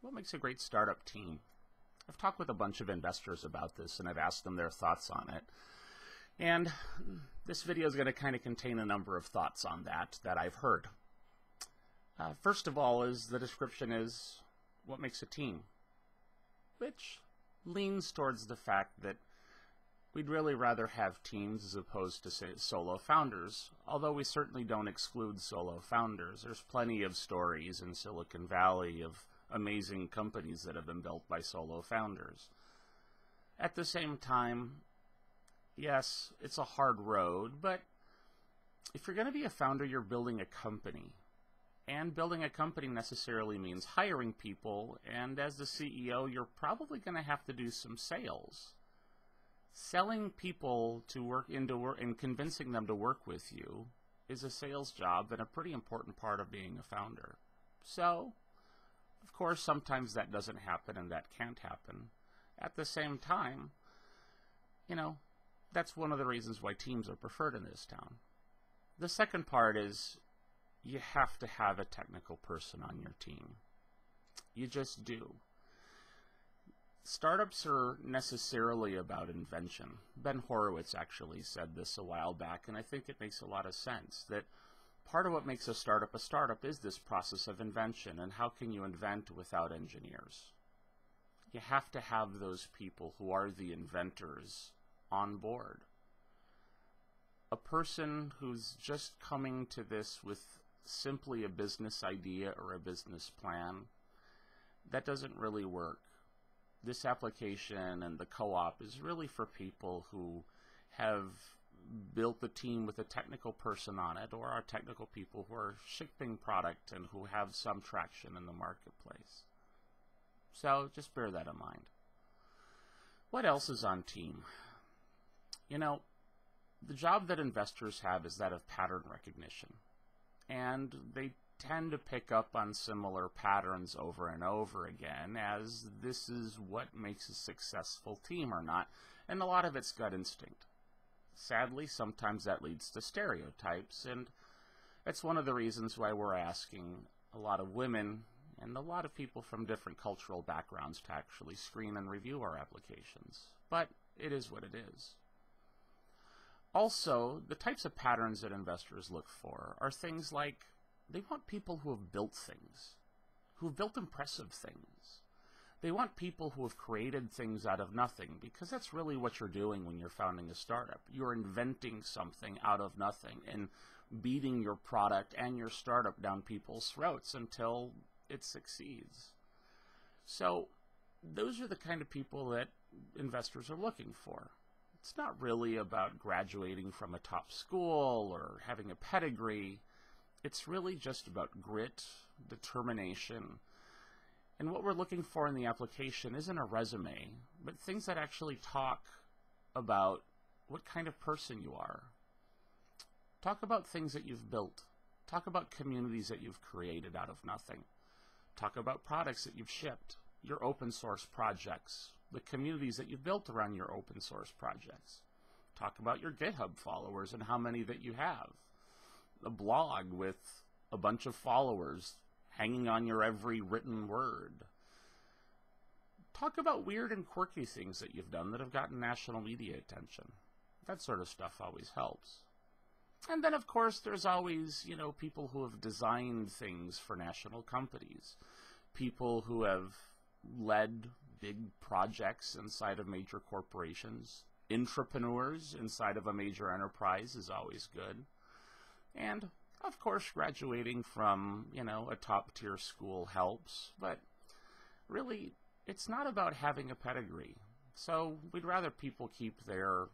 What makes a great startup team? I've talked with a bunch of investors about this, and I've asked them their thoughts on it. And this video is going to kind of contain a number of thoughts on that I've heard. First of all, the description is what makes a team, which leans towards the fact that we'd really rather have teams as opposed to, say, solo founders, although we certainly don't exclude solo founders. There's plenty of stories in Silicon Valley of amazing companies that have been built by solo founders. At the same time, yes, it's a hard road, but if you're going to be a founder, you're building a company. And building a company necessarily means hiring people, and as the CEO, you're probably going to have to do some sales. Selling people to work and convincing them to work with you is a sales job and a pretty important part of being a founder. So, of course, sometimes that doesn't happen and that can't happen. At the same time, that's one of the reasons why teams are preferred in this town. The second part is you have to have a technical person on your team. You just do. Startups are necessarily about invention. Ben Horowitz actually said this a while back, and I think it makes a lot of sense, that part of what makes a startup is this process of invention, and how can you invent without engineers? You have to have those people who are the inventors on board. A person who's just coming to this with simply a business idea or a business plan, that doesn't really work. This application and the co-op is really for people who have built the team with a technical person on it, or are technical people who are shipping product and who have some traction in the marketplace. So just bear that in mind. What else is on team? The job that investors have is that of pattern recognition. And they tend to pick up on similar patterns over and over again, as this is what makes a successful team or not, and a lot of it's gut instinct. Sadly, sometimes that leads to stereotypes, and it's one of the reasons why we're asking a lot of women and a lot of people from different cultural backgrounds to actually screen and review our applications. But it is what it is. Also, the types of patterns that investors look for are things like they want people who have built things, who have built impressive things. They want people who have created things out of nothing, because that's really what you're doing when you're founding a startup. You're inventing something out of nothing and beating your product and your startup down people's throats until it succeeds. So those are the kind of people that investors are looking for. It's not really about graduating from a top school or having a pedigree. It's really just about grit, determination. And what we're looking for in the application isn't a resume, but things that actually talk about what kind of person you are. Talk about things that you've built. Talk about communities that you've created out of nothing. Talk about products that you've shipped, your open source projects, the communities that you've built around your open source projects. Talk about your GitHub followers and how many that you have. A blog with a bunch of followers hanging on your every written word. Talk about weird and quirky things that you've done that have gotten national media attention. That sort of stuff always helps. And then, of course, there's always, people who have designed things for national companies. People who have led big projects inside of major corporations. Intrapreneurs inside of a major enterprise is always good. And, of course, graduating from, a top-tier school helps. But really, it's not about having a pedigree. So we'd rather people keep their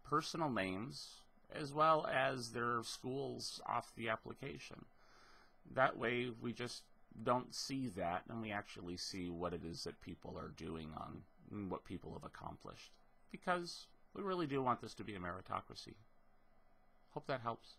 personal names as well as their schools off the application. That way, we just don't see that, and we actually see what it is that people are doing and what people have accomplished. Because we really do want this to be a meritocracy. Hope that helps.